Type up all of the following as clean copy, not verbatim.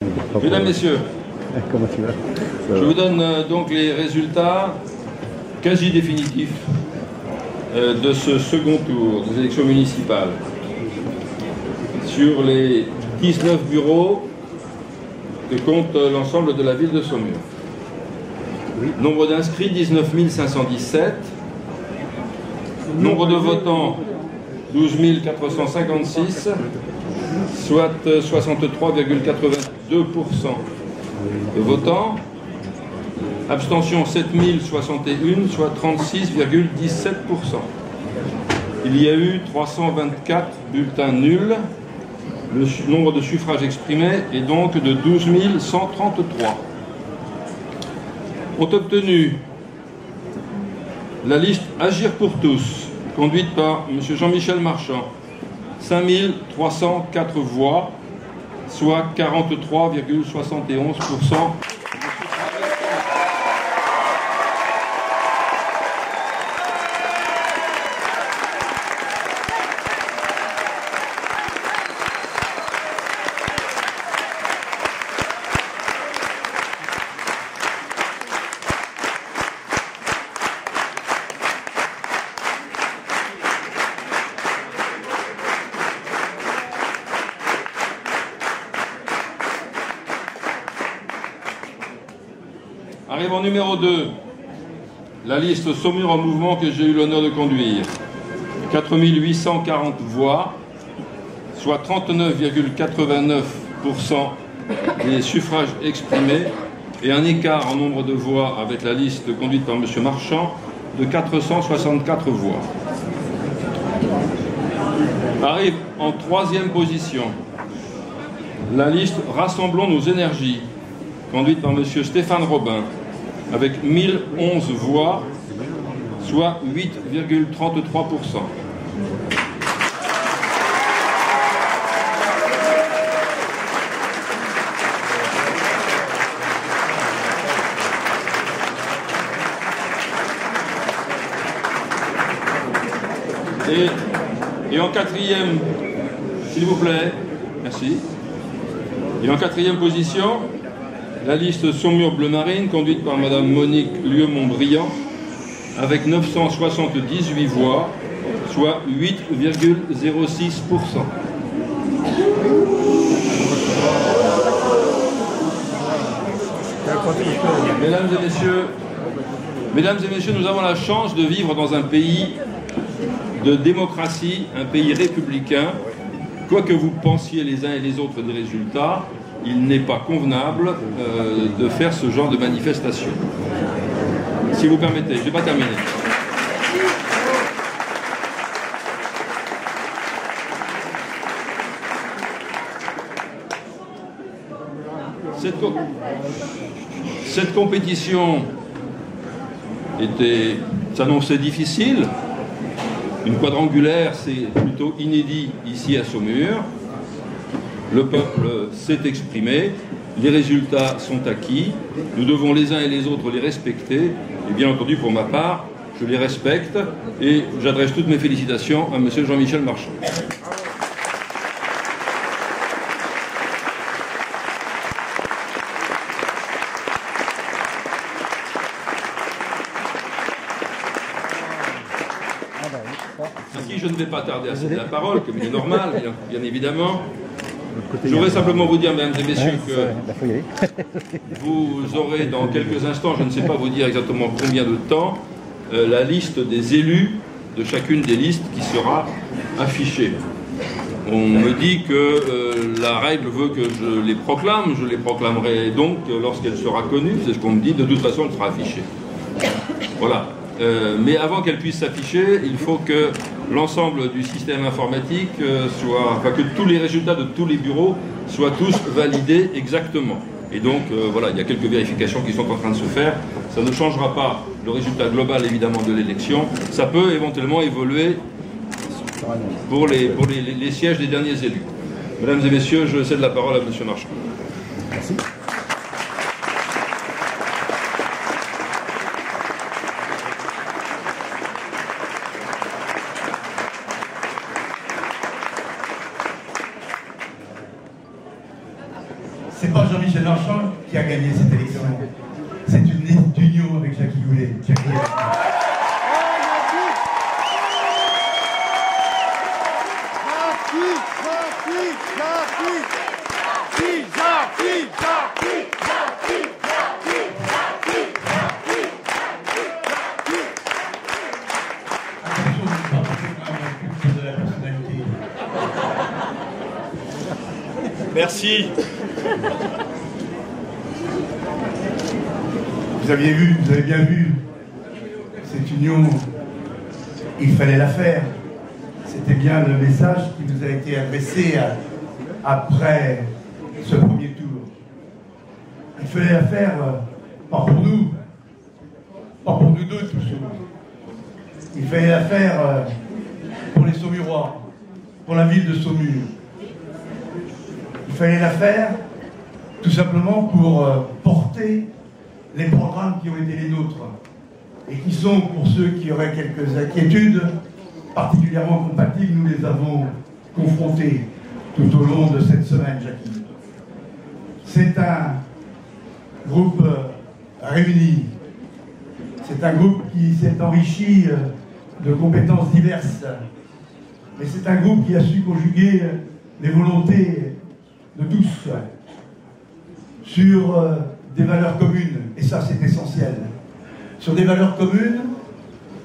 Mesdames, Messieurs, comment tu vas? Je vous donne donc les résultats quasi définitifs de ce second tour des élections municipales. Sur les 19 bureaux que compte l'ensemble de la ville de Saumur. Oui. Nombre d'inscrits 19 517. Nombre de votants 12 456, soit 63,82% de votants. Abstention 7061, soit 36,17%. Il y a eu 324 bulletins nuls. Le nombre de suffrages exprimés est donc de 12 133. Ont obtenu la liste Agir pour tous, conduite par M. Jean-Michel Marchand, 5 304 voix, soit 43,71%. Arrive en numéro 2, la liste Saumur en mouvement que j'ai eu l'honneur de conduire. 4 840 voix, soit 39,89% des suffrages exprimés et un écart en nombre de voix avec la liste conduite par M. Marchand de 464 voix. Arrive en troisième position la liste Rassemblons nos énergies, conduite par M. Stéphane Robin, avec 1011 voix, soit 8,33%. Et en quatrième, s'il vous plaît, merci. Et en quatrième position, la liste Saumur Bleu Marine, conduite par Mme Monique Lieu-Montbriand, avec 978 voix, soit 8,06%. Mesdames et messieurs, nous avons la chance de vivre dans un pays de démocratie, un pays républicain. Quoi que vous pensiez les uns et les autres des résultats, il n'est pas convenable de faire ce genre de manifestation. Si vous permettez, je ne vais pas terminer. Cette compétition s'annonçait difficile. Une quadrangulaire, c'est plutôt inédit ici à Saumur. Le peuple s'est exprimé, les résultats sont acquis, nous devons les uns et les autres les respecter, et bien entendu pour ma part, je les respecte et j'adresse toutes mes félicitations à M. Jean-Michel Marchand. À qui je ne vais pas tarder à céder la parole, comme il est normal, bien évidemment. Je voudrais simplement vous dire, mesdames et messieurs, que vous aurez dans quelques instants, je ne sais pas vous dire exactement combien de temps, la liste des élus de chacune des listes qui sera affichée. On me dit que la règle veut que je les proclame, je les proclamerai donc lorsqu'elle sera connue, c'est ce qu'on me dit, de toute façon elle sera affichée. Voilà. Mais avant qu'elle puisse s'afficher, il faut que l'ensemble du système informatique que tous les résultats de tous les bureaux soient tous validés exactement. Et donc, voilà, il y a quelques vérifications qui sont en train de se faire. Ça ne changera pas le résultat global, évidemment, de l'élection. Ça peut éventuellement évoluer pour les sièges des derniers élus. Mesdames et messieurs, je cède la parole à M. Marchand. Merci. C'est pas Jean-Michel Marchand qui a gagné cette élection. C'est une liste d'union avec Jackie Goulet. Merci. Vous avez bien vu, cette union, il fallait la faire. C'était bien le message qui nous a été adressé après ce premier tour. Il fallait la faire, pas pour nous deux tous. Il fallait la faire pour les Saumurois, pour la ville de Saumur. Il fallait la faire tout simplement pour porter les programmes qui ont été les nôtres et qui sont, pour ceux qui auraient quelques inquiétudes, particulièrement compatibles. Nous les avons confrontés tout au long de cette semaine, Jackie. C'est un groupe réuni. C'est un groupe qui s'est enrichi de compétences diverses. Mais c'est un groupe qui a su conjuguer les volontés de tous sur des valeurs communes, et ça c'est essentiel, sur des valeurs communes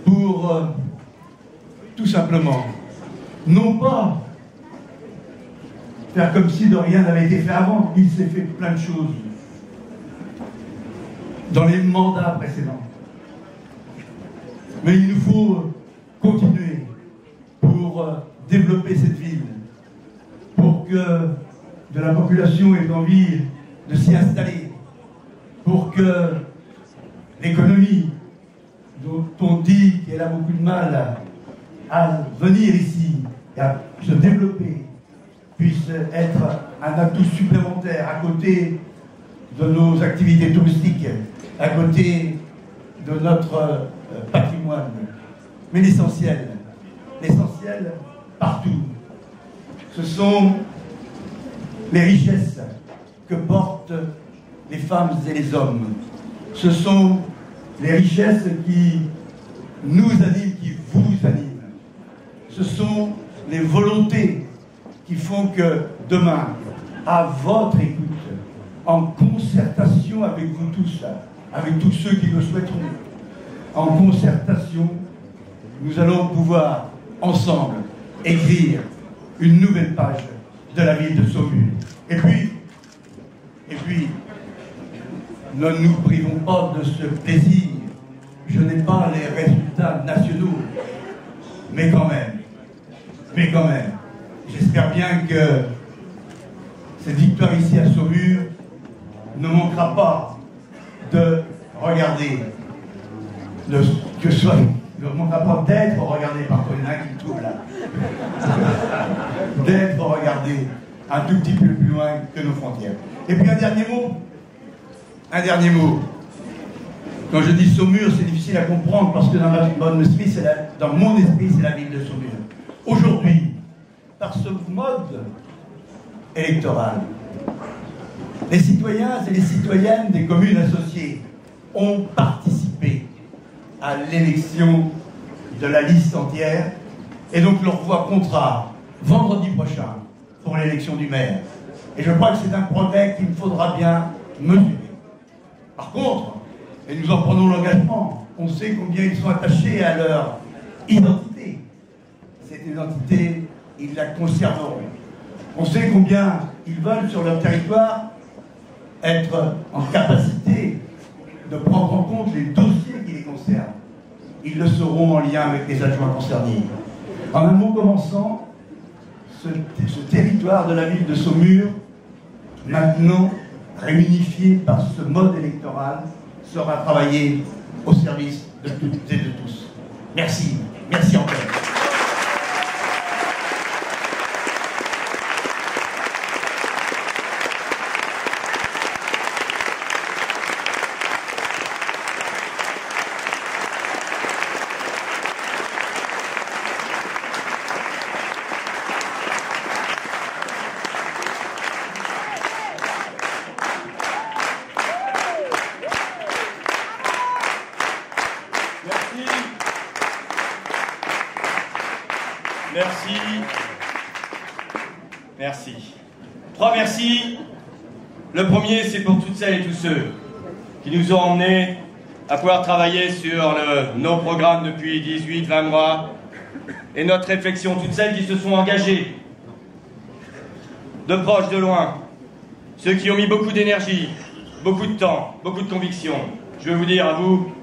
pour tout simplement, non pas faire comme si de rien n'avait été fait avant, il s'est fait plein de choses dans les mandats précédents. Mais il nous faut continuer pour développer cette ville, pour que de la population ait envie de s'y installer, pour que l'économie, dont on dit qu'elle a beaucoup de mal à venir ici, et à se développer, puisse être un atout supplémentaire à côté de nos activités touristiques, à côté de notre patrimoine. Mais l'essentiel partout, ce sont les richesses que portent les femmes et les hommes. Ce sont les richesses qui nous animent, qui vous animent. Ce sont les volontés qui font que demain, à votre écoute, en concertation avec vous tous, avec tous ceux qui le souhaiteront, en concertation, nous allons pouvoir ensemble écrire une nouvelle page de la ville de Saumur. Et puis, ne nous privons pas de ce plaisir. Je n'ai pas les résultats nationaux, mais quand même, j'espère bien que cette victoire ici à Saumur ne manquera pas de regarder, ne manquera pas d'être regardé par Colin qui me trouve là, d'être regardé un tout petit peu plus loin que nos frontières. Et puis un dernier mot. Quand je dis Saumur, c'est difficile à comprendre parce que dans mon esprit, c'est la ville de Saumur. Aujourd'hui, par ce mode électoral, les citoyens et les citoyennes des communes associées ont participé à l'élection de la liste entière et donc leur voix comptera vendredi prochain pour l'élection du maire. Et je crois que c'est un progrès qu'il faudra bien mesurer. Par contre, et nous en prenons l'engagement, on sait combien ils sont attachés à leur identité. Cette identité, ils la conserveront. On sait combien ils veulent sur leur territoire être en capacité de prendre en compte les dossiers qui les concernent. Ils le seront en lien avec les adjoints concernés. En un mot commençant, ce territoire de la ville de Saumur, maintenant réunifié par ce mode électoral, sera travaillé au service de toutes et de tous. Merci. Merci encore. Merci. Merci. 3 merci. Le premier, c'est pour toutes celles et tous ceux qui nous ont emmenés à pouvoir travailler sur nos programmes depuis 18-20 mois et notre réflexion. Toutes celles qui se sont engagées, de proche, de loin, ceux qui ont mis beaucoup d'énergie, beaucoup de temps, beaucoup de conviction. Je veux vous dire à vous,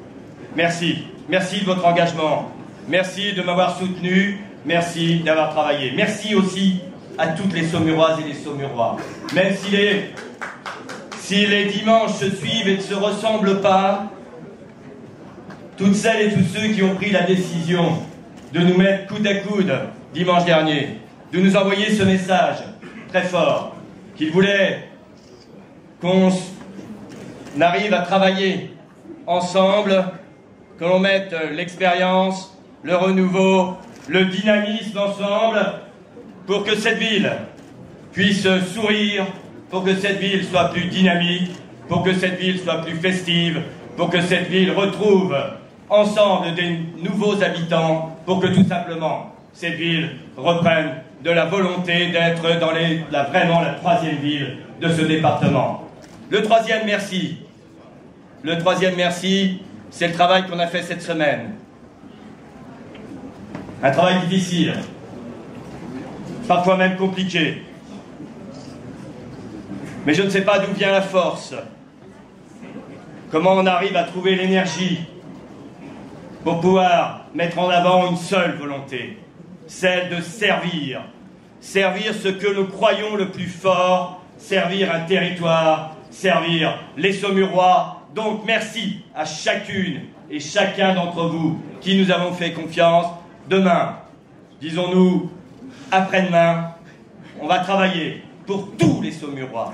merci. Merci de votre engagement. Merci de m'avoir soutenu. Merci d'avoir travaillé. Merci aussi à toutes les Saumuroises et les Saumurois. Même si les dimanches se suivent et ne se ressemblent pas, toutes celles et tous ceux qui ont pris la décision de nous mettre coude à coude dimanche dernier, de nous envoyer ce message très fort, qu'ils voulaient qu'on arrive à travailler ensemble, que l'on mette l'expérience, le renouveau, le dynamisme ensemble pour que cette ville puisse sourire, pour que cette ville soit plus dynamique, pour que cette ville soit plus festive, pour que cette ville retrouve ensemble des nouveaux habitants, pour que tout simplement cette ville reprenne de la volonté d'être dans vraiment la 3e ville de ce département. Le troisième merci, c'est le travail qu'on a fait cette semaine. Un travail difficile, parfois même compliqué. Mais je ne sais pas d'où vient la force, comment on arrive à trouver l'énergie pour pouvoir mettre en avant une seule volonté, celle de servir. Servir ce que nous croyons le plus fort, servir un territoire, servir les Saumurois. Donc merci à chacune et chacun d'entre vous qui nous avons fait confiance. Demain, disons-nous après-demain, on va travailler pour tous les Saumurois,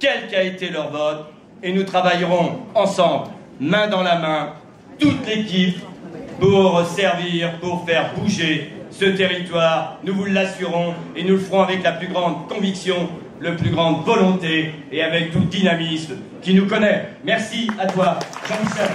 quel qu'a été leur vote, et nous travaillerons ensemble, main dans la main, toute l'équipe, pour servir, pour faire bouger ce territoire. Nous vous l'assurons et nous le ferons avec la plus grande conviction, la plus grande volonté et avec tout dynamisme qui nous connaît. Merci à toi, Jean-Michel.